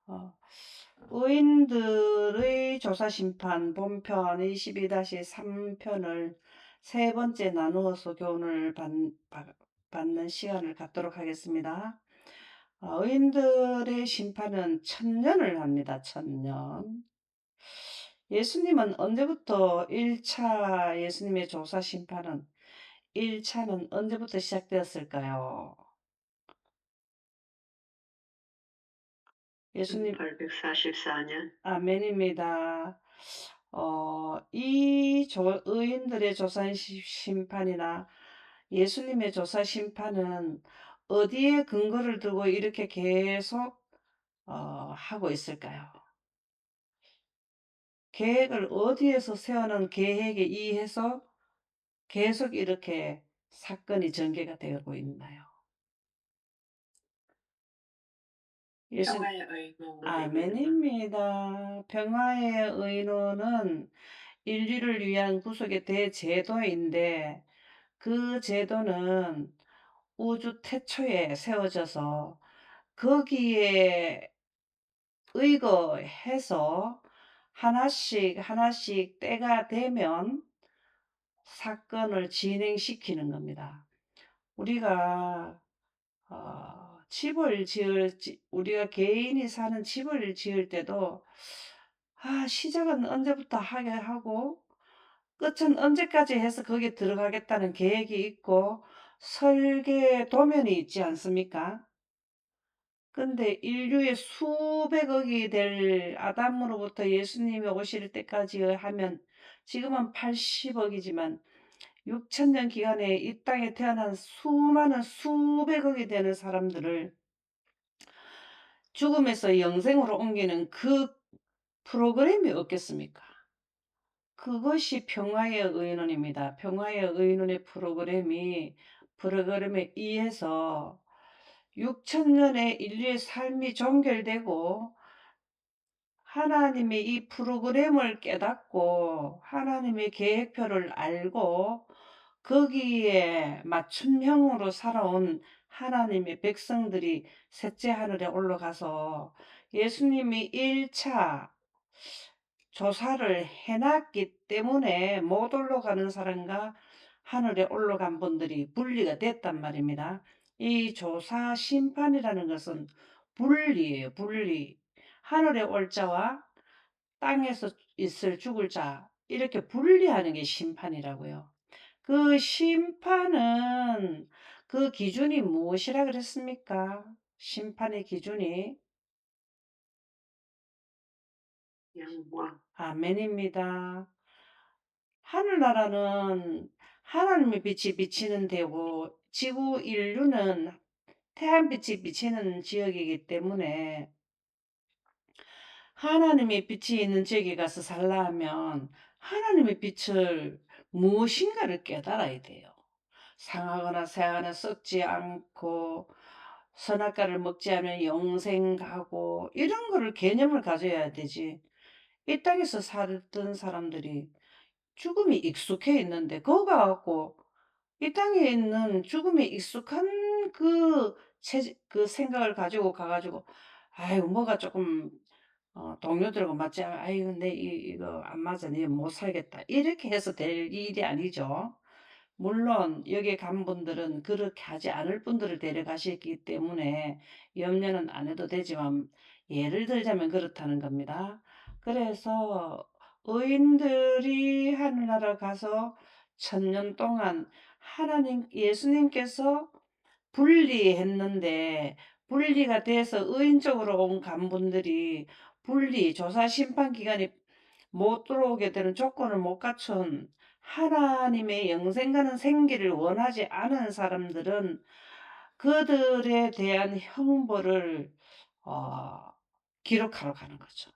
어, 의인들의 조사심판 본편 22-3편을 세 번째 나누어서 교훈을 받는 시간을 갖도록 하겠습니다. 의인들의 심판은 천년을 합니다. 천년. 예수님은 언제부터 1차 예수님의 조사심판은 1차는 언제부터 시작되었을까요? 예수님 1844년. 아멘입니다. 의인들의 조사 심판이나 예수님의 조사 심판은 어디에 근거를 두고 이렇게 계속 하고 있을까요? 계획을 어디에서 세워놓은 계획에 의해서 계속 이렇게 사건이 전개가 되고 있나요? 예수 평화의 의무입니다. 아멘입니다. 평화의 의노는 인류를 위한 구속의 대제도인데 그 제도는 우주 태초에 세워져서 거기에 의거해서 하나씩 하나씩 때가 되면 사건을 진행시키는 겁니다. 우리가 우리가 개인이 사는 집을 지을 때도 시작은 언제부터 하게 하고 끝은 언제까지 해서 거기에 들어가겠다는 계획이 있고 설계 도면이 있지 않습니까? 근데 인류의 수백억이 될 아담으로부터 예수님이 오실 때까지 하면 지금은 80억이지만 6천년 기간에 이 땅에 태어난 수많은 수백억이 되는 사람들을 죽음에서 영생으로 옮기는 그 프로그램이 없겠습니까? 그것이 평화의 의논입니다. 평화의 의논의 프로그램에 의해서 6천년의 인류의 삶이 종결되고 하나님의 이 프로그램을 깨닫고 하나님의 계획표를 알고 거기에 맞춤형으로 살아온 하나님의 백성들이 셋째 하늘에 올라가서 예수님이 1차 조사를 해놨기 때문에 못 올라가는 사람과 하늘에 올라간 분들이 분리가 됐단 말입니다. 이 조사 심판이라는 것은 분리예요. 분리. 하늘에 올 자와 땅에서 있을 죽을 자 이렇게 분리하는 게 심판이라고요. 그 심판은 그 기준이 무엇이라 그랬습니까? 심판의 기준이 영광. 아멘입니다. 하늘나라는 하나님의 빛이 비치는 데고 지구 인류는 태양빛이 비치는 지역이기 때문에 하나님의 빛이 있는 지역에 가서 살라 하면 하나님의 빛을 무엇인가를 깨달아야 돼요. 상하거나 새하거나 썩지 않고 선악과를 먹지 않으면 영생 가고 이런 거를 개념을 가져야 되지. 이 땅에서 살던 사람들이 죽음이 익숙해 있는데 거기 가갖고 이 땅에 있는 죽음에 익숙한 그 생각을 가지고 가가지고 아유 뭐가 조금 동료들하고 맞지 않아 아유 내 이거 안 맞아 내 못 살겠다 이렇게 해서 될 일이 아니죠. 물론 여기 간 분들은 그렇게 하지 않을 분들을 데려가셨기 때문에 염려는 안 해도 되지만 예를 들자면 그렇다는 겁니다. 그래서 의인들이 하늘나라 가서 천년 동안 하나님 예수님께서 분리했는데 분리가 돼서 의인적으로 온 간분들이 조사 심판 기간이 못 들어오게 되는 조건을 못 갖춘 하나님의 영생가는 생기를 원하지 않은 사람들은 그들에 대한 형벌을 어, 기록하러 가는 거죠.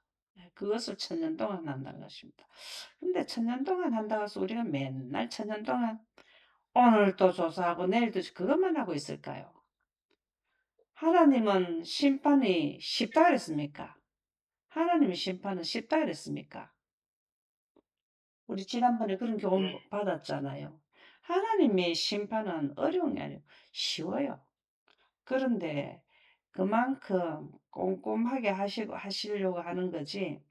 그것을 천년 동안 한다는 것입니다. 근데 천년 동안 한다고 해서 우리가 맨날 천년 동안 오늘도 조사하고 내일도 그것만 하고 있을까요? 하나님은 심판이 쉽다 그랬습니까? 하나님의 심판은 쉽다 그랬습니까? 우리 지난번에 그런 교훈 네. 받았잖아요. 하나님의 심판은 어려운 게 아니고 쉬워요. 그런데 그만큼 꼼꼼하게 하시려고 하는 거지,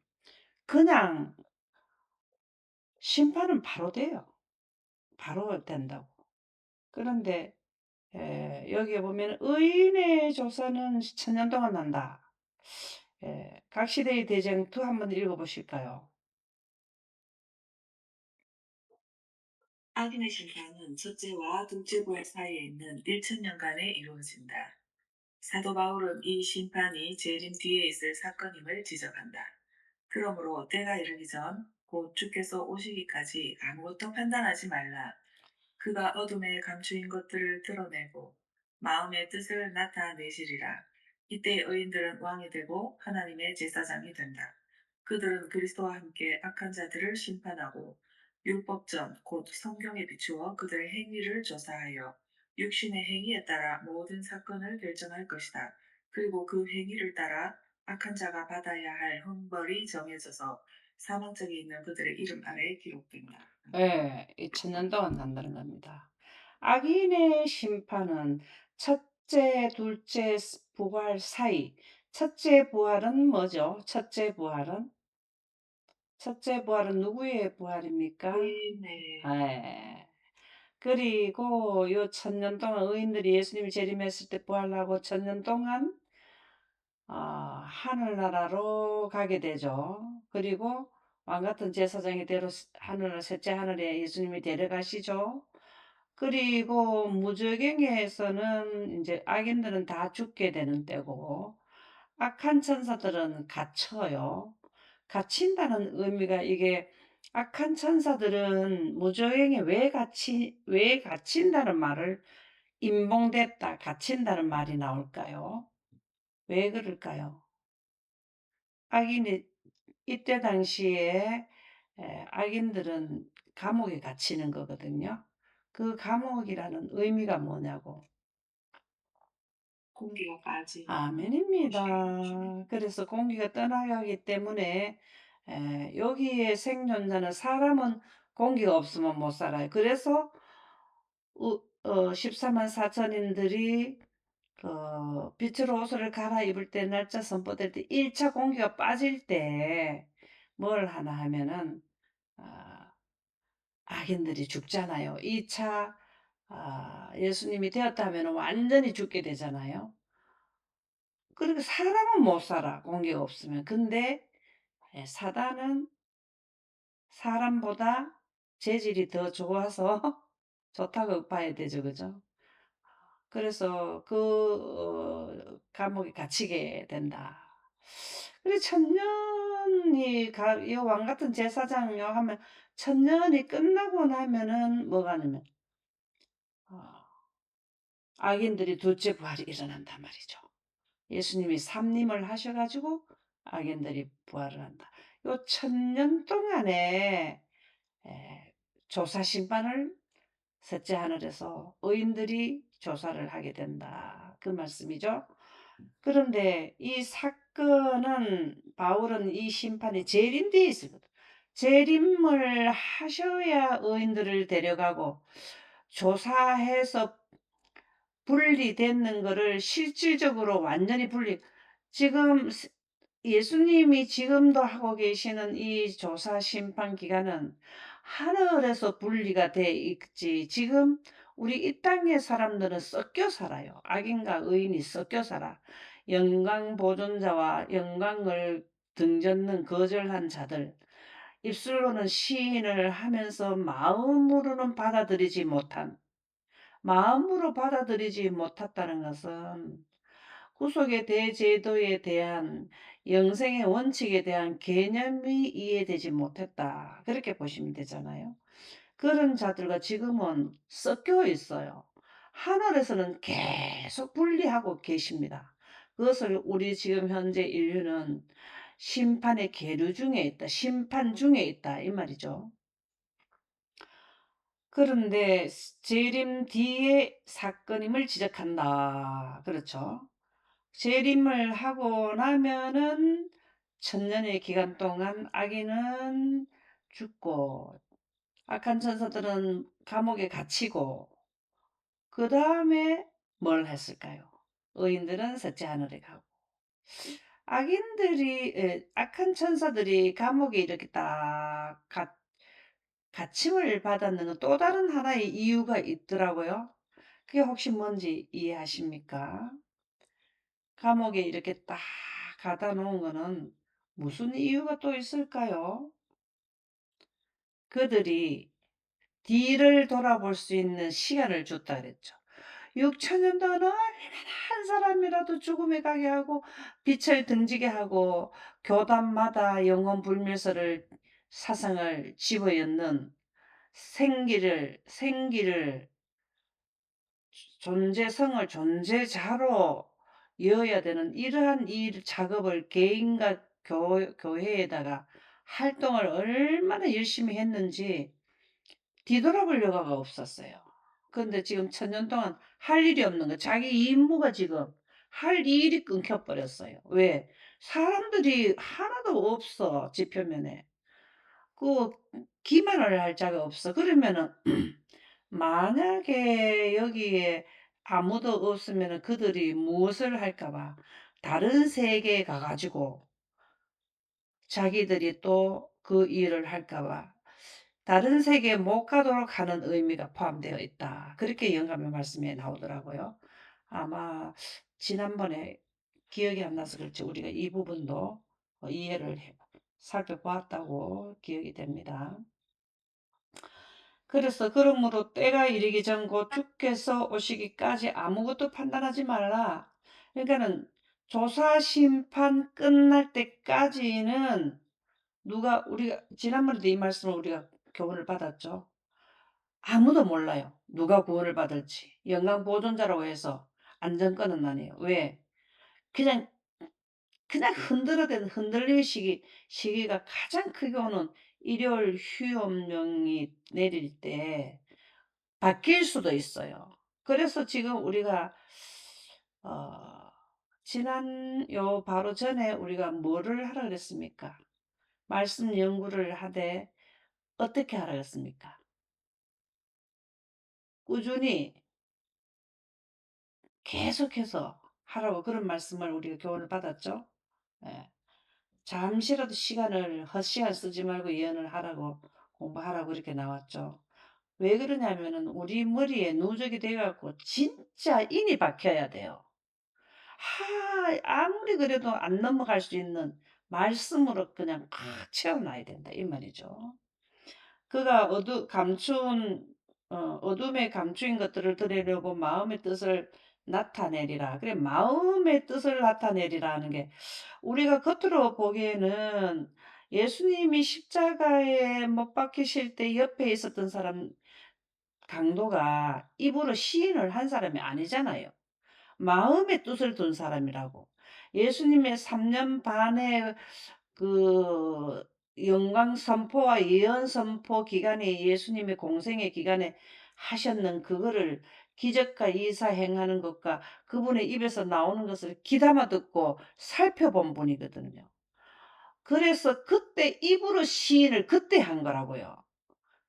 그냥 심판은 바로 돼요. 바로 된다고. 그런데 여기에 보면 의인의 조사는 천년 동안 난다. 각시대의 대쟁투 한번 읽어보실까요? 악인의 심판은 첫째와 둘째 부활 사이에 있는 1천년간에 이루어진다. 사도 바울은 이 심판이 재림 뒤에 있을 사건임을 지적한다. 그러므로 때가 이르기 전, 곧 주께서 오시기까지 아무것도 판단하지 말라. 그가 어둠에 감추인 것들을 드러내고 마음의 뜻을 나타내시리라. 이때 의인들은 왕이 되고 하나님의 제사장이 된다. 그들은 그리스도와 함께 악한 자들을 심판하고 율법전 곧 성경에 비추어 그들의 행위를 조사하여 육신의 행위에 따라 모든 사건을 결정할 것이다. 그리고 그 행위를 따라 악한 자가 받아야 할 형벌이 정해져서 사망책에 있는 그들의 이름 아래에 기록된다. 이 천년 동안 난다는 겁니다. 악인의 심판은 첫째, 둘째 부활 사이. 첫째 부활은 뭐죠? 첫째 부활은 누구의 부활입니까? 의인의 예. 그리고 요 천년 동안 의인들이 예수님이 재림했을 때 부활하고 천년 동안 하늘나라로 가게 되죠. 그리고 왕같은 제사장이 되러 하늘, 셋째 하늘에 예수님이 데려가시죠. 그리고 무저갱에서는 이제 악인들은 다 죽게 되는 때고, 악한 천사들은 갇혀요. 갇힌다는 의미가, 이게 악한 천사들은 무저갱에 왜 갇힌다는 말을, 임봉됐다, 갇힌다는 말이 나올까요? 왜 그럴까요? 악인이 이때 당시에 악인들은 감옥에 갇히는 거거든요. 그 감옥이라는 의미가 뭐냐고. 공기가 빠진 아멘입니다. 그래서 공기가 떠나가기 때문에 여기에 생존자는, 사람은 공기가 없으면 못 살아요. 그래서 14만 4천인들이 빛으로 옷을 갈아입을 때, 날짜 선포될 때, 1차 공기가 빠질 때 뭘 하나 하면은 아, 악인들이 죽잖아요. 2차 예수님이 되었다 하면 완전히 죽게 되잖아요. 그리고 사람은 못 살아, 공기가 없으면. 근데 사단은 사람보다 재질이 더 좋아서 좋다고 봐야 되죠, 그죠? 그래서 감옥에 갇히게 된다. 그래, 천년이 이 왕 같은 제사장요 하면, 천년이 끝나고 나면은 뭐가 냐면 악인들이 둘째 부활이 일어난단 말이죠. 예수님이 삼림을 하셔가지고 악인들이 부활을 한다. 요 천년 동안에 조사 심판을 셋째 하늘에서 의인들이 조사를 하게 된다. 그 말씀이죠. 그런데 이 사건은, 바울은 이 심판이 재림 뒤에 있거든. 재림을 하셔야 의인들을 데려가고, 조사해서 분리되는 거를 실질적으로 완전히 지금 예수님이 지금도 하고 계시는 이 조사 심판 기간은 하늘에서 분리가 돼 있지, 지금 우리 이 땅의 사람들은 섞여 살아요. 악인과 의인이 섞여 살아. 영광 보존자와 영광을 등젓는 거절한 자들, 입술로는 시인을 하면서 마음으로 받아들이지 못했다는 것은 구속의 대제도에 대한, 영생의 원칙에 대한 개념이 이해되지 못했다. 그렇게 보시면 되잖아요. 그런 자들과 지금은 섞여 있어요. 하늘에서는 계속 분리하고 계십니다. 그것을 우리 지금 현재 인류는 심판의 계류 중에 있다, 심판 중에 있다, 이 말이죠. 그런데 재림 뒤의 사건임을 지적한다. 그렇죠. 재림을 하고 나면은 천년의 기간 동안 악인은 죽고, 악한 천사들은 감옥에 갇히고, 그 다음에 뭘 했을까요? 의인들은 셋째 하늘에 가고. 악한 천사들이 감옥에 이렇게 딱 갇힘을 받았는 또 다른 하나의 이유가 있더라고요. 그게 혹시 뭔지 이해하십니까? 감옥에 이렇게 딱 가다 놓은 거는 무슨 이유가 또 있을까요? 그들이 뒤를 돌아볼 수 있는 시간을 줬다 그랬죠. 6천년 동안 얼마나 한 사람이라도 죽음에 가게 하고 빛을 등지게 하고 교단마다 영원 불멸설을 사상을 집어였는 생기를 존재성을 존재자로 이어야 되는 이러한 일 작업을 개인과 교회에다가 활동을 얼마나 열심히 했는지 뒤돌아볼 여가가 없었어요. 근데 지금 천년 동안 할 일이 없는 거 자기 임무가 지금 할 일이 끊겨 버렸어요. 왜? 사람들이 하나도 없어 지표면에. 그 기만을 할 자가 없어. 그러면은 만약에 여기에 아무도 없으면은 그들이 무엇을 할까 봐 다른 세계에 가 가지고 자기들이 또 그 일을 할까 봐 다른 세계에 못 가도록 하는 의미가 포함되어 있다. 그렇게 영감의 말씀에 나오더라고요. 아마 지난번에 기억이 안 나서 그렇지 우리가 이 부분도 이해를 살펴보았다고 기억이 됩니다. 그래서 그러므로 때가 이르기 전 곧 주께서 오시기까지 아무것도 판단하지 말라. 그러니까는 조사 심판 끝날 때까지는 우리가 지난번에도 이 말씀을 우리가 교훈을 받았죠. 아무도 몰라요. 누가 구원을 받을지. 영광 보존자라고 해서 안정권은 아니에요. 왜? 그냥 흔들어대는 흔들림의 시기가 가장 크게 오는 일요일 휴업령이 내릴 때 바뀔 수도 있어요. 그래서 지금 우리가 어 바로 전에 우리가 뭐를 하라 그랬습니까? 말씀 연구를 하되 어떻게 하라 그랬습니까? 꾸준히 계속해서 하라고 그런 말씀을 우리가 교훈을 받았죠. 예. 잠시라도 헛시간 쓰지 말고 예언을 하라고 공부하라고 그렇게 나왔죠. 왜 그러냐면은 우리 머리에 누적이 돼 갖고 진짜 인이 박혀야 돼요. 아무리 그래도 안 넘어갈 수 있는 말씀으로 그냥 꽉 채워놔야 된다 이 말이죠. 그가 어둠에 감추인 것들을 드러내려고 마음의 뜻을 나타내리라. 그래 마음의 뜻을 나타내리라 하는 게 우리가 겉으로 보기에는 예수님이 십자가에 못 박히실 때 옆에 있었던 사람 강도가 입으로 시인을 한 사람이 아니잖아요. 마음의 뜻을 둔 사람이라고. 예수님의 3년 반의 그 영광 선포와 예언 선포 기간에 예수님의 공생의 기간에 하셨는 그거를 기적과 이사 행하는 것과 그분의 입에서 나오는 것을 귀담아 듣고 살펴본 분이거든요. 그래서 그때 입으로 시인을 그때 한 거라고요.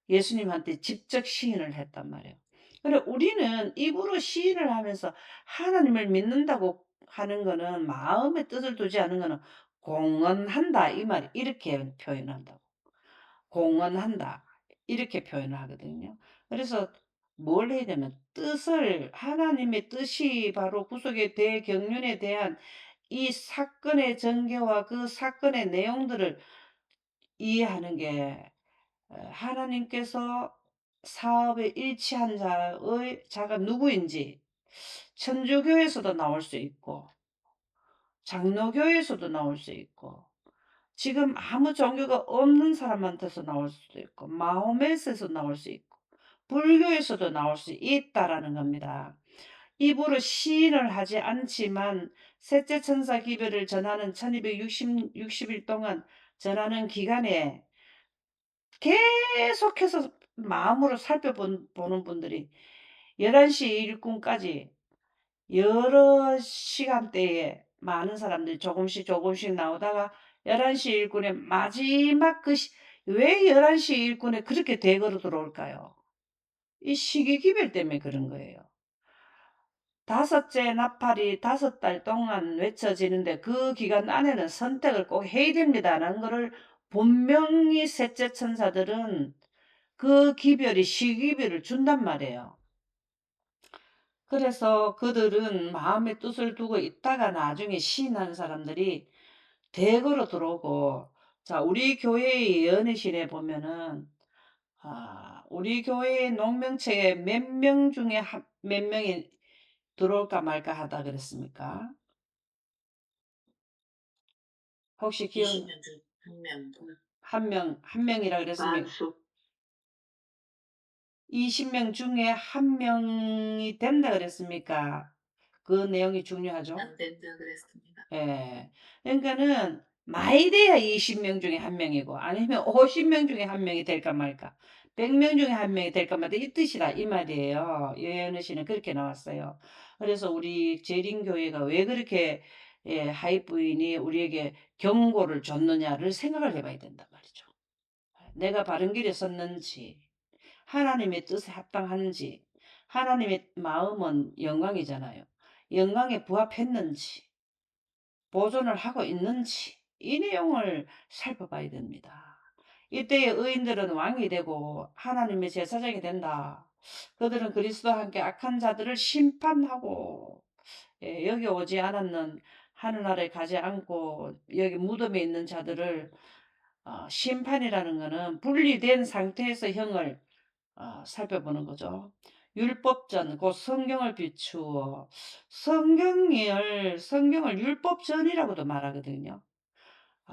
예수님한테 직접 시인을 했단 말이에요. 그래 우리는 입으로 시인을 하면서 하나님을 믿는다고 하는 거는 마음의 뜻을 두지 않은 거는 공언한다 이 말 이렇게 표현한다고. 공언한다 이렇게 표현을 하거든요. 그래서 뭘 해야 되면 뜻을 하나님의 뜻이 바로 구속의 대경륜에 대한 이 사건의 전개와 그 사건의 내용들을 이해하는 게 하나님께서 사업에 일치한 자가 누구인지 천주교에서도 나올 수 있고 장로교에서도 나올 수 있고 지금 아무 종교가 없는 사람한테서 나올 수도 있고 마호멧에서 나올 수 있고 불교에서도 나올 수 있다라는 겁니다. 입으로 시인을 하지 않지만 셋째 천사 기별을 전하는 1260일 동안 전하는 기간에 계속해서 마음으로 살펴보는 분들이 11시 일꾼까지 여러 시간대에 많은 사람들이 조금씩 나오다가 11시 일꾼의 마지막 왜 11시 일꾼에 그렇게 대거로 들어올까요? 이 시기기별 때문에 그런 거예요. 5째 나팔이 5달 동안 외쳐지는데 그 기간 안에는 선택을 꼭 해야 됩니다라는 거를 분명히 셋째 천사들은 그 기별이 시기별을 준단 말이에요. 그래서 그들은 마음의 뜻을 두고 있다가 나중에 시인하는 사람들이 대거로 들어오고, 자, 우리 교회의 예언의 보면은, 우리 교회의 농명체에 몇 명 중에 몇 명이 들어올까 말까 하다 그랬습니까? 혹시 기억, 20명 중 1명. 한 명이라 그랬습니까? 만수. 20명 중에 한 명이 된다 그랬습니까? 그 내용이 중요하죠. 안 된다 그랬습니다. 예. 그러니까는 많이 돼야 20명 중에 한 명이고, 아니면 50명 중에 한 명이 될까 말까, 100명 중에 한 명이 될까 말까, 이 뜻이라 이 말이에요. 예언의 시는 그렇게 나왔어요. 그래서 우리 재림교회가 왜 그렇게 하이브인이 우리에게 경고를 줬느냐를 생각을 해봐야 된단 말이죠. 내가 바른 길에 섰는지, 하나님의 뜻에 합당한지, 하나님의 마음은 영광이잖아요. 영광에 부합했는지, 보존을 하고 있는지, 이 내용을 살펴봐야 됩니다. 이때의 의인들은 왕이 되고 하나님의 제사장이 된다. 그들은 그리스도와 함께 악한 자들을 심판하고, 여기 오지 않았는, 하늘나라에 가지 않고 여기 무덤에 있는 자들을, 심판이라는 것은 분리된 상태에서 형을 살펴보는 거죠. 율법전, 곧 성경을 비추어 성경을 율법전이라고도 말하거든요.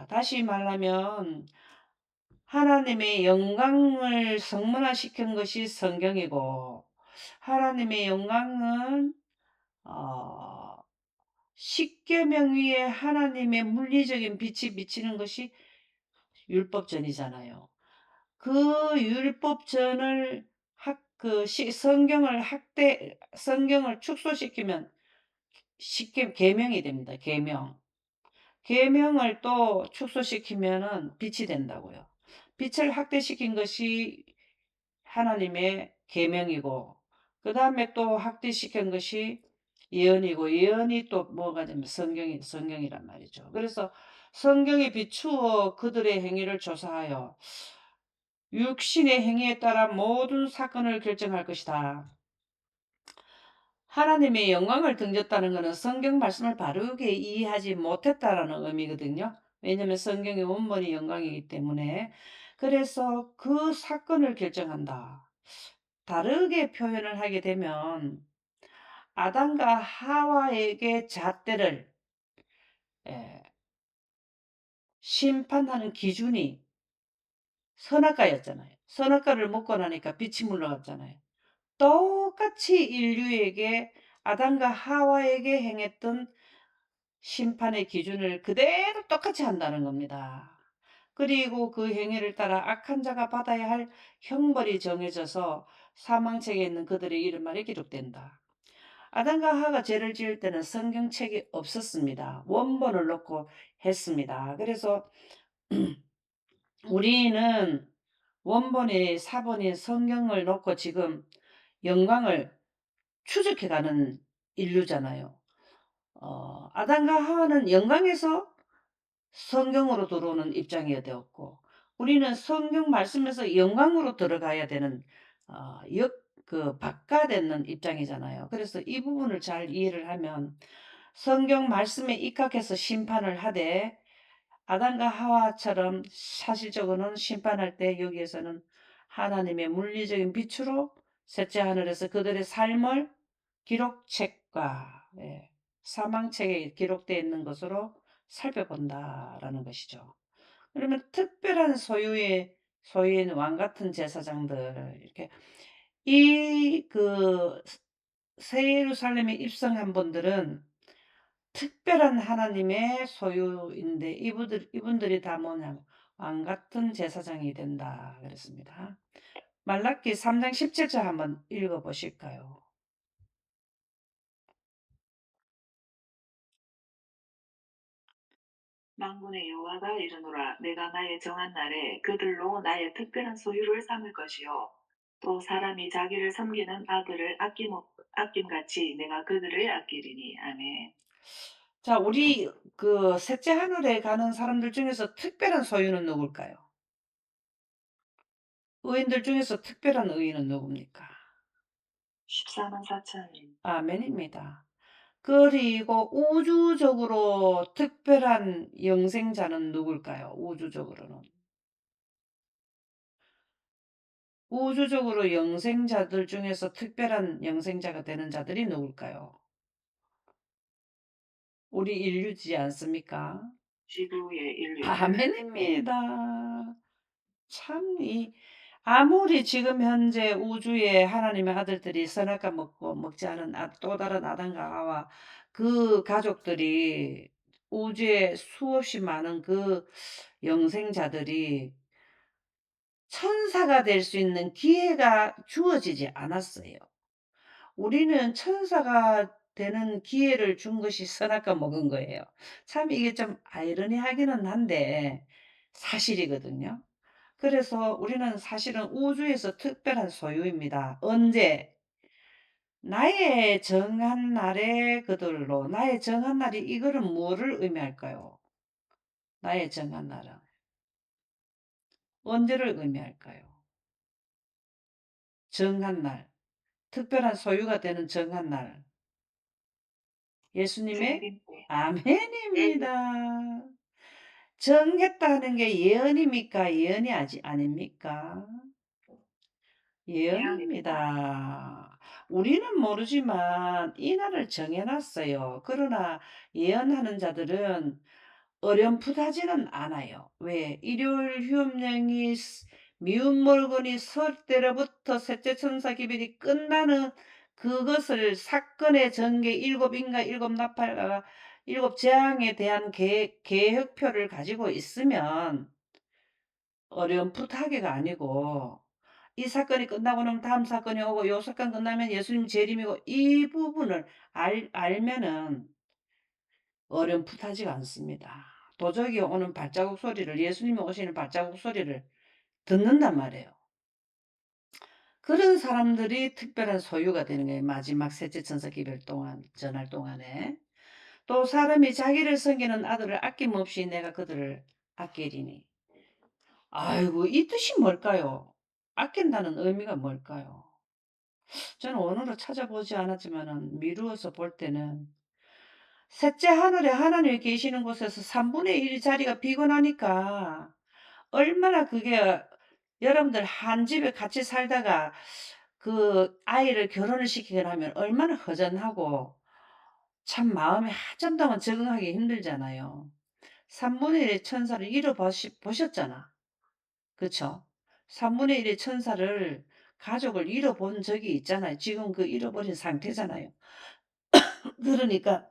다시 말하면 하나님의 영광을 성문화시킨 것이 성경이고, 하나님의 영광은 어, 십계명 위에 하나님의 물리적인 빛이 비치는 것이 율법전이잖아요. 그 율법전을 성경을 축소시키면 쉽게 계명이 됩니다. 계명. 계명을 또 축소시키면은 빛이 된다고요. 빛을 확대시킨 것이 하나님의 계명이고, 그 다음에 또 확대시킨 것이 예언이고, 예언이 또 뭐가 되면 성경이란 말이죠. 그래서 성경에 비추어 그들의 행위를 조사하여 육신의 행위에 따라 모든 사건을 결정할 것이다. 하나님의 영광을 등졌다는 것은 성경 말씀을 바르게 이해하지 못했다라는 의미거든요. 왜냐하면 성경의 원본이 영광이기 때문에. 그래서 그 사건을 결정한다. 다르게 표현을 하게 되면 아담과 하와에게 잣대를 예, 심판하는 기준이 선악과였잖아요. 선악과를 먹고 나니까 빛이 물러갔잖아요. 똑같이 인류에게, 아담과 하와에게 행했던 심판의 기준을 그대로 똑같이 한다는 겁니다. 그리고 그 행위를 따라 악한 자가 받아야 할 형벌이 정해져서 사망책에 있는 그들의 이름만이 기록된다. 아담과 하와가 죄를 지을 때는 성경책이 없었습니다. 원본을 놓고 했습니다. 그래서 우리는 원본의 사본인 성경을 놓고 지금 영광을 추적해가는 인류잖아요. 아담과 하와는 영광에서 성경으로 들어오는 입장이 되었고, 우리는 성경 말씀에서 영광으로 들어가야 되는 바꿔되는 입장이잖아요. 그래서 이 부분을 잘 이해를 하면 성경 말씀에 입각해서 심판을 하되, 아담과 하와처럼 사실적으로는 심판할 때 여기에서는 하나님의 물리적인 빛으로 셋째 하늘에서 그들의 삶을 기록책과 사망책에 기록되어 있는 것으로 살펴본다라는 것이죠. 그러면 특별한 소유인 왕 같은 제사장들, 이렇게 새 예루살렘에 입성한 분들은 특별한 하나님의 소유인데, 이분들이 다 뭐냐면 왕 같은 제사장이 된다 그랬습니다. 말라기 3장 17절 한번 읽어 보실까요? 만군의 여호와가 이르노라. 내가 나의 정한 날에 그들로 나의 특별한 소유를 삼을 것이요 또 사람이 자기를 섬기는 아들을 아낌같이 내가 그들을 아끼리니. 아멘. 자, 우리 그 셋째 하늘에 가는 사람들 중에서 특별한 소유는 누굴까요? 의인들 중에서 특별한 의인은 누굽니까? 14만 4천인. 아멘입니다. 그리고 우주적으로 특별한 영생자는 누굴까요? 우주적으로는. 우주적으로 영생자들 중에서 특별한 영생자가 되는 자들이 누굴까요? 우리 인류지 않습니까? 지구의 인류들. 아멘입니다. 참, 아무리 지금 현재 우주에 하나님의 아들들이 선악과 먹고 먹지 않은 또 다른 아담과 하와 그 가족들이 우주에 수없이 많은 그 영생자들이 천사가 될 수 있는 기회가 주어지지 않았어요. 우리는 천사가 되는 기회를 준 것이 선악과 먹은 거예요. 참 이게 좀 아이러니하기는 한데 사실이거든요. 그래서 우리는 사실은 우주에서 특별한 소유입니다. 언제? 나의 정한 날에 그들로. 나의 정한 날이 이거는 뭐를 의미할까요? 나의 정한 날은 언제를 의미할까요? 정한 날. 특별한 소유가 되는 정한 날. 예수님의 재림 때. 아멘입니다. 정했다는 게 예언입니까? 예언이 아닙니까? 예언입니다. 예언입니다. 우리는 모르지만 이 날을 정해놨어요. 그러나 예언하는 자들은 어렴풋하지는 않아요. 왜? 일요일 휴업령이 미운 물건이 설 때로부터 셋째 천사 기별이 끝나는 그것을 사건의 전개 일곱 인과 일곱 나팔과 일곱 재앙에 대한 계획표를 가지고 있으면 어렴풋하게가 아니고 이 사건이 끝나고 나면 다음 사건이 오고 요 사건 끝나면 예수님 재림이고 이 부분을 알면은 어렴풋하지가 않습니다. 도적이 오는 발자국 소리를 예수님이 오시는 발자국 소리를 듣는단 말이에요. 그런 사람들이 특별한 소유가 되는 거예요. 마지막 셋째 천사 기별 동안 전할 동안에. 또 사람이 자기를 섬기는 아들을 아낌없이 내가 그들을 아끼리니. 아이고 이 뜻이 뭘까요? 아낀다는 의미가 뭘까요? 저는 원어로 찾아보지 않았지만은 미루어서 볼 때는 셋째 하늘에 하나님이 계시는 곳에서 3분의 1 자리가 비곤하니까 얼마나 그게 여러분들 한 집에 같이 살다가 그 아이를 결혼을 시키거나 하면 얼마나 허전하고 참 마음이 한참 동안 적응하기 힘들잖아요. 3분의 1의 천사를 보셨잖아. 그쵸? 3분의 1의 천사를 가족을 잃어본 적이 있잖아요. 지금 그 잃어버린 상태잖아요. 그러니까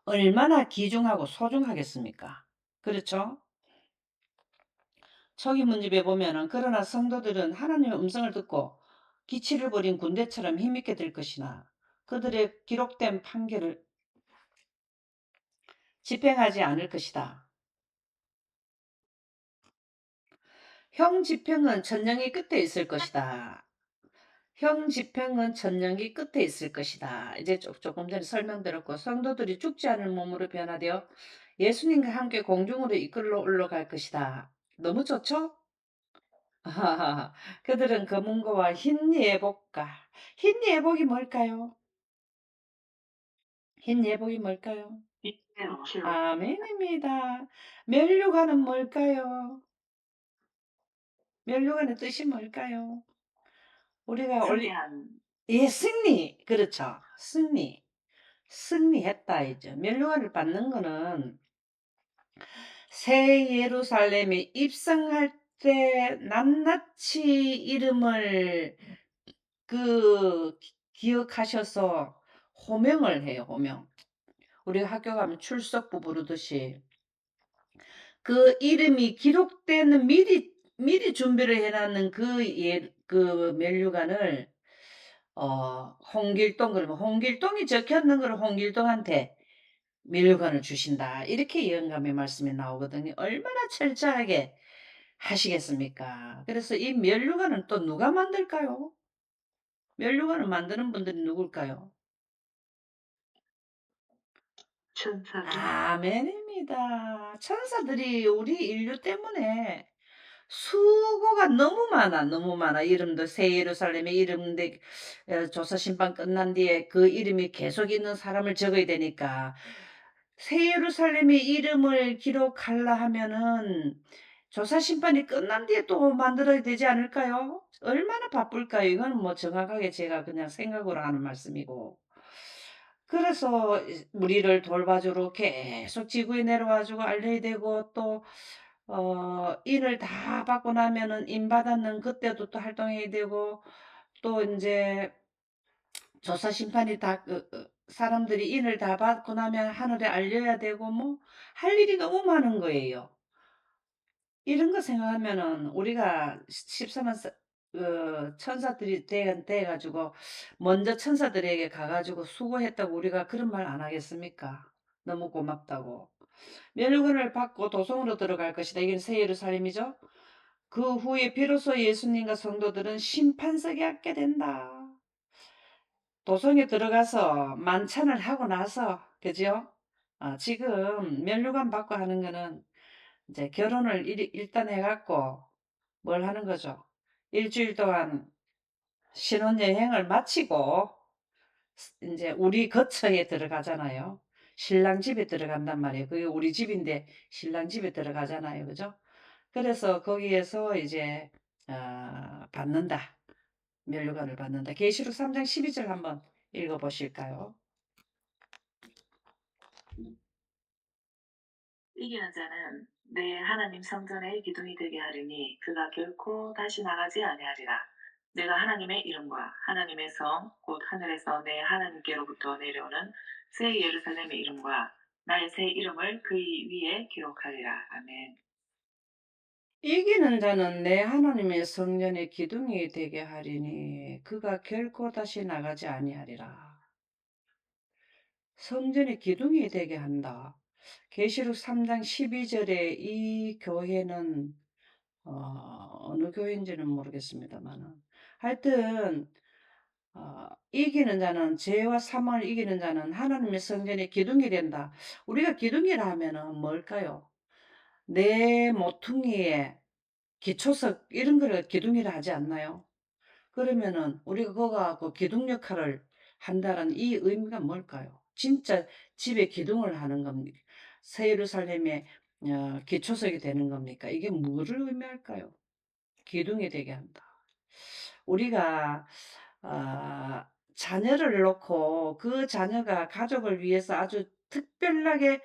얼마나 귀중하고 소중하겠습니까? 그렇죠? 초기 문집에 보면은 그러나 성도들은 하나님의 음성을 듣고 기치를 벌인 군대처럼 힘있게 될 것이나 그들의 기록된 판결을 집행하지 않을 것이다. 형 집행은 천년이 끝에 있을 것이다. 형 집행은 천년기 끝에 있을 것이다. 이제 조금 전에 설명드렸고 성도들이 죽지 않을 몸으로 변화되어 예수님과 함께 공중으로 이끌러 올라갈 것이다. 너무 좋죠? 그들은 검은고와 흰 예복과 흰 예복이 뭘까요? 흰 예복이 뭘까요? 빛의 옷. 아멘입니다. 면류관은 뭘까요? 면류관의 뜻이 뭘까요? 우리가 승리한. 승리. 그렇죠. 승리. 승리했다 이죠. 멸류관을 받는 거는 새 예루살렘이 입성할 때 낱낱이 이름을 기억하셔서 호명을 해요. 호명. 우리가 학교 가면 출석부 부르듯이 그 이름이 기록되는 미리 준비를 해놨는 그 멸류관을 홍길동 그러면 홍길동이 적혀있는 걸 홍길동한테 멸류관을 주신다. 이렇게 영감의 말씀이 나오거든요. 얼마나 철저하게 하시겠습니까? 그래서 이 멸류관은 또 누가 만들까요? 면류관을 만드는 분들이 누굴까요? 천사들. 아멘입니다. 천사들이 우리 인류 때문에 수고가 너무 많아, 너무 많아. 이름도 새 예루살렘의 이름인데 조사 심판 끝난 뒤에 그 이름이 계속 있는 사람을 적어야 되니까 새 예루살렘의 이름을 기록하려 하면은 조사 심판이 끝난 뒤에 또 만들어야 되지 않을까요? 얼마나 바쁠까요? 이거는 뭐 정확하게 제가 그냥 생각으로 하는 말씀이고. 그래서 우리를 돌봐주러 계속 지구에 내려와 주고 알려야 되고 또 인을 다 받고 나면은 인 받았는 그때도 또 활동해야 되고 또 인제 조사 심판이 다 사람들이 인을 다 받고 나면 하늘에 알려야 되고 뭐 할 일이 너무 많은 거예요. 이런 거 생각하면은 우리가 14만 천사들이 돼 가지고 먼저 천사들에게 가 가지고 수고했다고 우리가 그런 말 안 하겠습니까? 너무 고맙다고. 멸관을 받고 도성으로 들어갈 것이다. 이게 새 예루살렘이죠. 그 후에 비로소 예수님과 성도들은 심판석에 앉게 된다. 도성에 들어가서 만찬을 하고 나서 그죠? 지금 면류관 받고 하는 거는 이제 결혼을 일단 해 갖고 뭘 하는 거죠? 일주일 동안 신혼여행을 마치고 인제 우리 거처에 들어가잖아요. 신랑 집에 들어간단 말이에요. 그게 우리 집인데 신랑 집에 들어가잖아요. 그죠? 그래서 거기에서 이제 받는다. 면류관을 받는다. 계시록 3장 12절 한번 읽어 보실까요? 이기는 자는 내 하나님 성전의 기둥이 되게 하리니 그가 결코 다시 나가지 아니하리라. 내가 하나님의 이름과 하나님의 성 곧 하늘에서 내 하나님께로부터 내려오는 새 예루살렘의 이름과 나의 새 이름을 그 위에 기록하리라. 아멘. 이기는 자는 내 하나님의 성전의 기둥이 되게 하리니 그가 결코 다시 나가지 아니하리라. 성전의 기둥이 되게 한다. 계시록 3장 12절에 이 교회는 어느 교회인지는 모르겠습니다만은 하여튼 이기는 자는 죄와 사망을 이기는 자는 하나님의 성전의 기둥이 된다. 우리가 기둥이라 하면은 뭘까요? 내 모퉁이에 기초석 이런 거를 기둥이라 하지 않나요? 그러면은 우리가 그거 갖고 기둥 역할을 한다는 이 의미가 뭘까요? 진짜 집에 기둥을 하는 겁니까? 새 예루살렘의 기초석이 되는 겁니까? 이게 뭐를 의미할까요? 기둥이 되게 한다. 우리가 자녀를 놓고 그 자녀가 가족을 위해서 아주 특별하게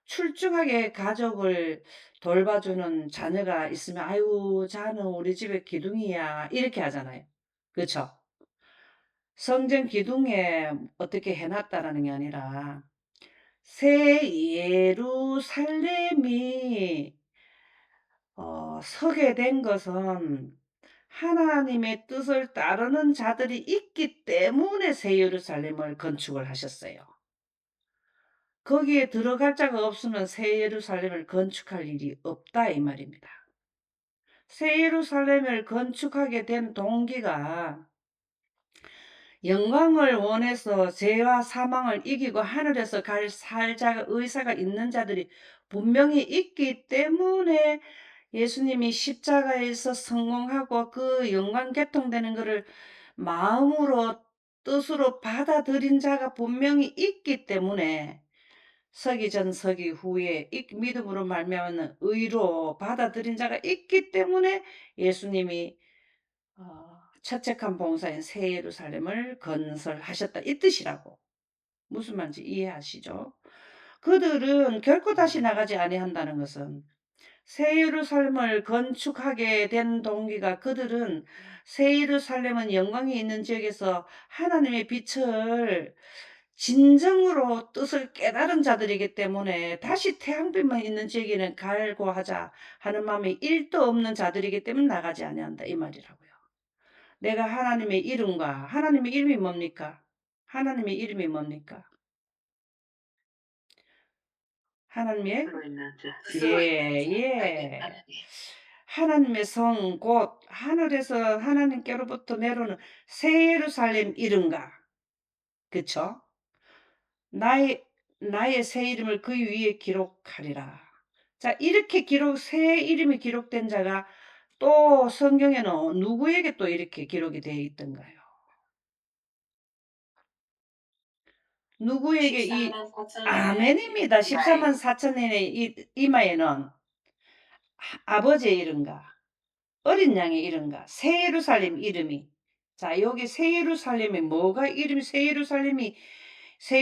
출중하게 가족을 돌봐주는 자녀가 있으면 "아유 자는 우리 집의 기둥이야." 이렇게 하잖아요. 그쵸? 성전 기둥에 어떻게 해 놨다라는 게 아니라 새 예루살렘이 서게 된 것은 하나님의 뜻을 따르는 자들이 있기 때문에 새 예루살렘을 건축을 하셨어요. 거기에 들어갈 자가 없으면 새 예루살렘을 건축할 일이 없다 이 말입니다. 새 예루살렘을 건축하게 된 동기가 영광을 원해서 죄와 사망을 이기고 하늘에서 살 자가 의사가 있는 자들이 분명히 있기 때문에 예수님이 십자가에서 성공하고 그 영광 개통되는 것을 마음으로 뜻으로 받아들인 자가 분명히 있기 때문에 서기 전 서기 후에 믿음으로 말미암는 의로 받아들인 자가 있기 때문에 예수님이 처책한 봉사인 새 예루살렘을 건설하셨다 이 뜻이라고. 무슨 말인지 이해하시죠? 그들은 결코 다시 나가지 아니한다는 것은 새 예루살렘을 건축하게 된 동기가 그들은 새 예루살렘은 영광이 있는 지역에서 하나님의 빛을 진정으로 뜻을 깨달은 자들이기 때문에 다시 태양빛만 있는 지역에는 갈고 하자 하는 마음이 1도 없는 자들이기 때문에 나가지 아니한다 이 말이라고요. 내가 하나님의 이름이 뭡니까? 하나님의 이름이 뭡니까? 하나님의 들어 있는 자. 예, 예. 하나님의 성 곧 하늘에서 하나님께로부터 내려오는 새 예루살렘 이름과 그쵸? 나의 새 이름을 그 위에 기록하리라. 자, 이렇게 새 이름이 기록된 자가 또 성경에는 누구에게 또 이렇게 기록이 되어 있던가요? 누구에게 14만 4천 년의 아멘입니다. 14만 4천년의 이마에는 아버지의 이름과 어린 양의 이름과 새 예루살렘 이름이 자, 여기 새 예루살렘이 뭐가 이름이 새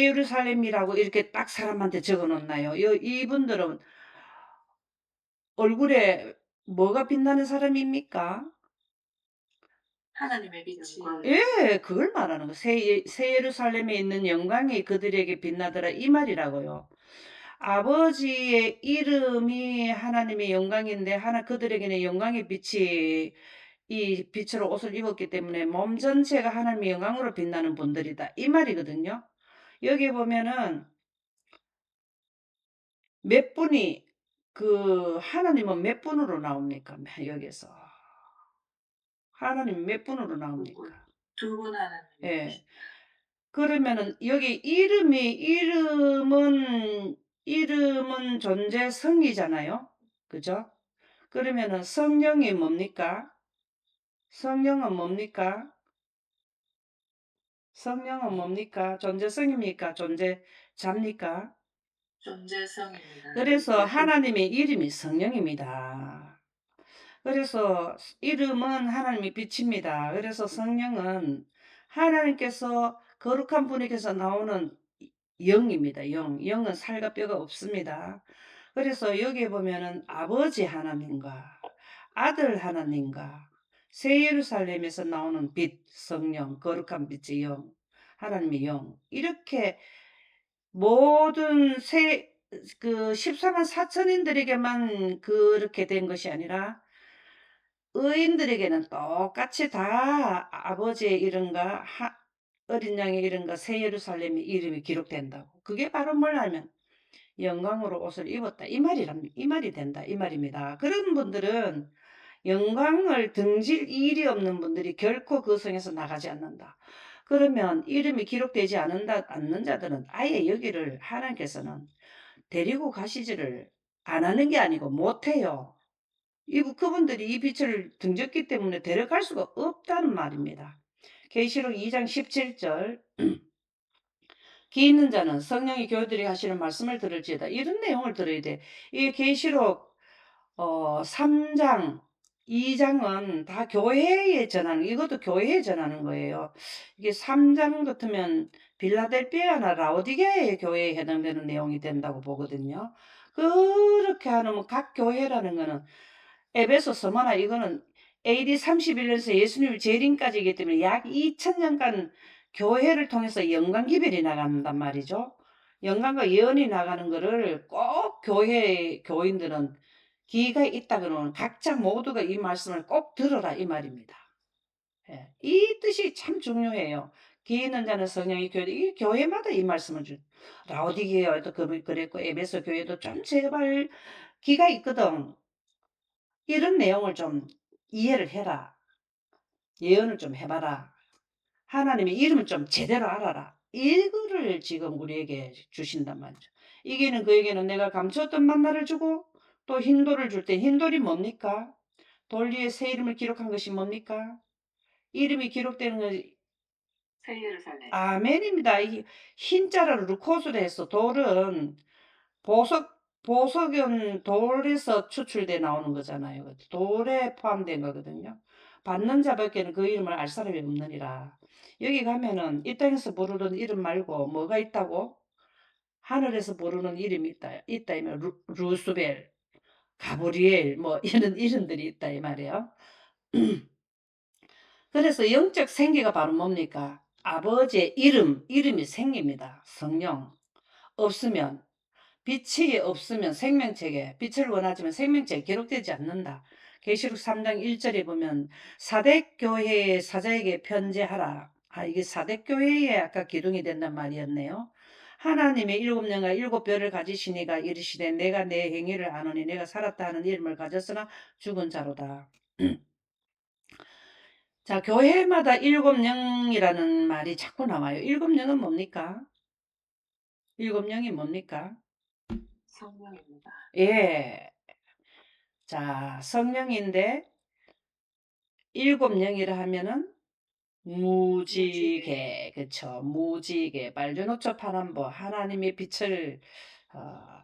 예루살렘이라고 이렇게 딱 사람한테 적어 놓나요? 이분들은 얼굴에 뭐가 빛나는 사람입니까? 하나님의 빛이 예, 그걸 말하는 거. 새 예루살렘에 있는 영광이 그들에게 빛나더라 이 말이라고요. 아버지의 이름이 하나님의 영광인데 그들에게는 영광의 빛이 이 빛으로 옷을 입었기 때문에 몸 전체가 하나님의 영광으로 빛나는 분들이다 이 말이거든요. 여기 보면은 몇 분이 하나님은 몇 분으로 나옵니까? 여기서 하나님 몇 분으로 나옵니까? 두 분 하나님. 예. 그러면은 여기 이름은 존재성이잖아요. 그죠? 그러면은 성령이 뭡니까? 성령은 뭡니까? 성령은 뭡니까? 존재성입니까? 존재자입니까? 존재성입니다. 그래서 하나님의 이름이 성령입니다. 그래서 이름은 하나님의 빛입니다. 그래서 성령은 하나님께서 거룩한 분에게서 나오는 영입니다. 영은 살과 뼈가 없습니다. 그래서 여기에 보면은 아버지 하나님과 아들 하나님과 새 예루살렘에서 나오는 빛, 성령, 거룩한 빛의 영, 하나님의 영 이렇게 모든 14만 4천인들에게만 그렇게 된 것이 아니라 의인들에게는 똑같이 다 아버지의 이름과 어린 양의 이름과 새 예루살렘의 이름이 기록된다고. 그게 바로 뭐냐면 영광으로 옷을 입었다. 이 말이 된다. 이 말입니다. 그런 분들은 영광을 등질 일이 없는 분들이 결코 그 성에서 나가지 않는다. 그러면 이름이 기록되지 않는 자들은 아예 여기를 하나님께서는 데리고 가시지를 안 하는 게 아니고 못해요. 그분들이 이 빛을 등졌기 때문에 데려갈 수가 없다는 말입니다. 계시록 2장 17절 기 있는 자는 성령이 교회들이 하시는 말씀을 들을지어다. 이런 내용을 들어야 돼. 이 계시록 3장 2장은 다 교회에 전하는 이것도 교회에 전하는 거예요. 이게 3장 같으면 빌라델피아나 라오디게아의 교회에 해당되는 내용이 된다고 보거든요. 그렇게 하면 각 교회라는 거는 에베소 서머나 이거는 AD 31년에서 예수님이 재림까지이기 때문에 약 2000년간 교회를 통해서 영광 기별이 나간단 말이죠. 영광과 예언이 나가는 거를 꼭 교인들은 기회가 있다 그러면 각자 모두가 이 말씀을 꼭 들어라 이 말입니다. 예, 이 뜻이 참 중요해요. 기 있는 자는 성령이 이 교회마다 이 말씀을 라오디게아에도 그랬고 에베소 교회도 좀 제발 기가 있거든. 이런 내용을 좀 이해를 해라. 예언을 좀 해봐라. 하나님의 이름을 좀 제대로 알아라. 이거를 지금 우리에게 주신단 말이죠. 이게는 그에게는 내가 감추었던 만나를 주고 또 흰돌을 줄 때 흰돌이 뭡니까? 돌 위에 새 이름을 기록한 것이 뭡니까? 이름이 기록되는 것이 새 예루살렘. 아멘입니다. 이 흰자를 루코스로 해서 돌은 보석은 돌에서 추출돼 나오는 거잖아요. 돌에 포함된 거거든요. 받는 자밖에는 그 이름을 알 사람이 없느니라. 여기 가면은 이 땅에서 부르는 이름 말고 뭐가 있다고? 하늘에서 부르는 이름이 있다 이면 루스벨, 가브리엘 뭐 이런 이름들이 있다 이 말이에요. 그래서 영적 생기가 바로 뭡니까? 아버지의 이름이 생깁니다. 성령. 없으면 빛이 없으면 생명책에 빛을 원하지만 생명책에 기록되지 않는다. 계시록 3장 1절에 보면 사대교회의 사자에게 편지하라. 이게 사대교회에 아까 기둥이 된단 말이었네요. 하나님의 일곱 영과 일곱 별을 가지시니가 이르시되 내가 내 행위를 아노니 내가 살았다 하는 이름을 가졌으나 죽은 자로다. 자, 교회마다 일곱 영이라는 말이 자꾸 나와요. 일곱 영은 뭡니까? 일곱 영이 뭡니까? 성령입니다. 예. 자, 성령인데 일곱 영이라 하면은 무지개, 그쵸? 무지개, 빨주노초 파남보, 하나님의 빛을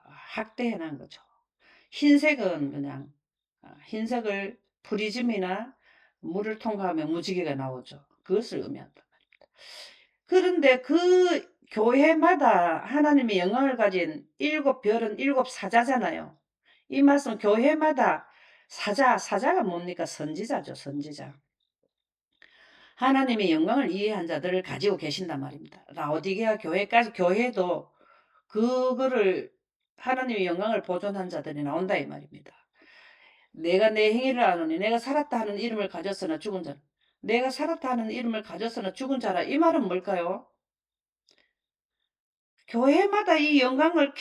확대해 놓은 거죠. 흰색은 그냥 흰색을 프리즘이나 물을 통과하면 무지개가 나오죠. 그것을 의미한다. 그런데 그 교회마다 하나님의 영광을 가진 일곱 별은 일곱 사자잖아요. 이 말씀 교회마다 사자가 뭡니까? 선지자죠, 선지자. 하나님의 영광을 이해한 자들을 가지고 계신단 말입니다. 라오디게아 교회도 그거를 하나님의 영광을 보존한 자들이 나온다 이 말입니다. 내가 내 행위를 아노니 내가 살았다 하는 이름을 가졌으나 죽은 자. 내가 살았다 하는 이름을 가졌으나 죽은 자라. 이 말은 뭘까요? 교회마다 이 영광을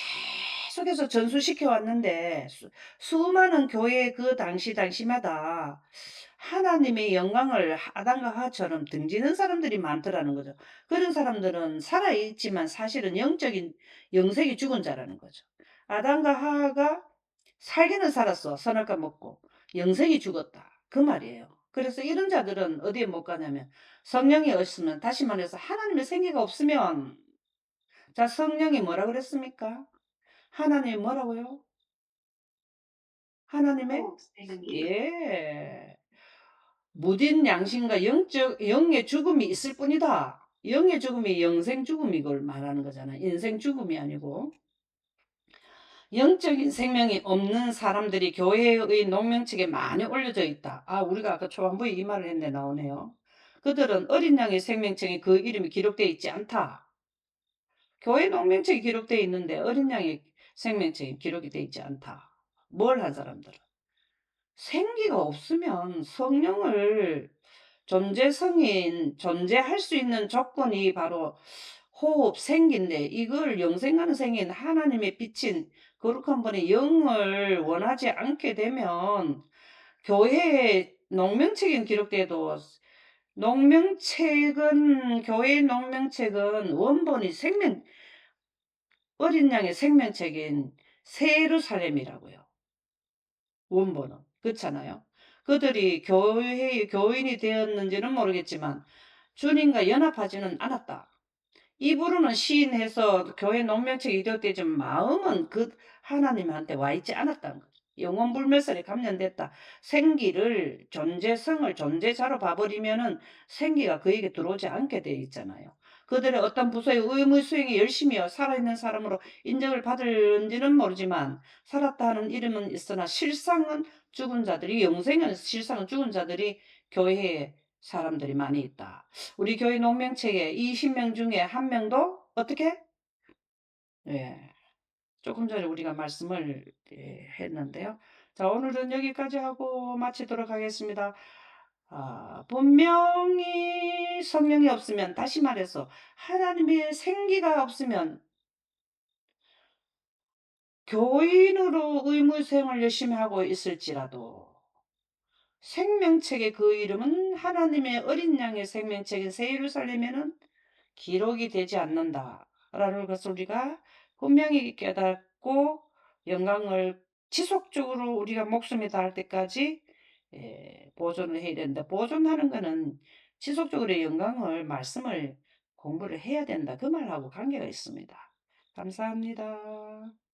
계속해서 전수시켜 왔는데 수많은 교회 그 당시마다 하나님의 영광을 아담과 하와처럼 등지는 사람들이 많더라는 거죠. 그런 사람들은 살아있지만 사실은 영적인 영생이 죽은 자라는 거죠. 아담과 하와가 살기는 살았어. 선악과 먹고. 영생이 죽었다. 그 말이에요. 그래서 이런 자들은 어디에 못 가냐면 성령이 없으면, 다시 말해서 하나님의 생기가 없으면, 자, 성령이 뭐라 그랬습니까? 하나님이 뭐라고요? 하나님의 생기. 예. 무딘 양심과 영의 죽음이 있을 뿐이다. 영의 죽음이 영생 죽음이 걸 말하는 거잖아. 인생 죽음이 아니고. 영적인 생명이 없는 사람들이 교회의 농명책에 많이 올려져 있다. 우리가 아까 초반부에 이 말을 했는데 나오네요. 그들은 어린 양의 생명책에 그 이름이 기록되어 있지 않다. 교회 농명책이 기록되어 있는데 어린 양의 생명책이 기록이 되어 있지 않다. 뭘 한 사람들은? 생기가 없으면 성령을 존재할 수 있는 조건이 바로 호흡, 생기인데 이걸 영생하는 생인 하나님의 빛인 거룩한 분의 영을 원하지 않게 되면 교회에 농명책인 기록돼도 교회의 농명책은 원본이 어린 양의 생명책인 새 예루살렘이라고요. 원본은. 그렇잖아요. 그들이 교회의 교인이 되었는지는 모르겠지만 주님과 연합하지는 않았다. 입으로는 시인해서 교회 농명책이 이루어지지만 마음은 그 하나님한테 와 있지 않았다는 거죠. 영혼불멸설에 감염됐다. 생기를 존재성을 존재자로 봐버리면은 생기가 그에게 들어오지 않게 되어 있잖아요. 그들의 어떤 부서의 의무 수행이 열심히 살아있는 사람으로 인정을 받을지는 모르지만 살았다 하는 이름은 있으나 실상은 죽은 자들이 실상은 죽은 자들이 교회에 사람들이 많이 있다. 우리 교회 농명책에 20명 중에 한 명도 어떻게? 예. 조금 전에 우리가 말씀을 했는데요. 자, 오늘은 여기까지 하고 마치도록 하겠습니다. 분명히 성령이 없으면, 다시 말해서 하나님의 생기가 없으면 교인으로 의무 수행을 열심히 하고 있을지라도 생명책의 그 이름은 하나님의 어린 양의 생명책인 새 예루살렘에는 기록이 되지 않는다라는 것을 우리가 분명히 깨닫고 영광을 지속적으로 우리가 목숨이 닿을 때까지 보존을 해야 된다. 보존하는 것은 지속적으로 영광을 말씀을 공부를 해야 된다. 그 말하고 관계가 있습니다. 감사합니다.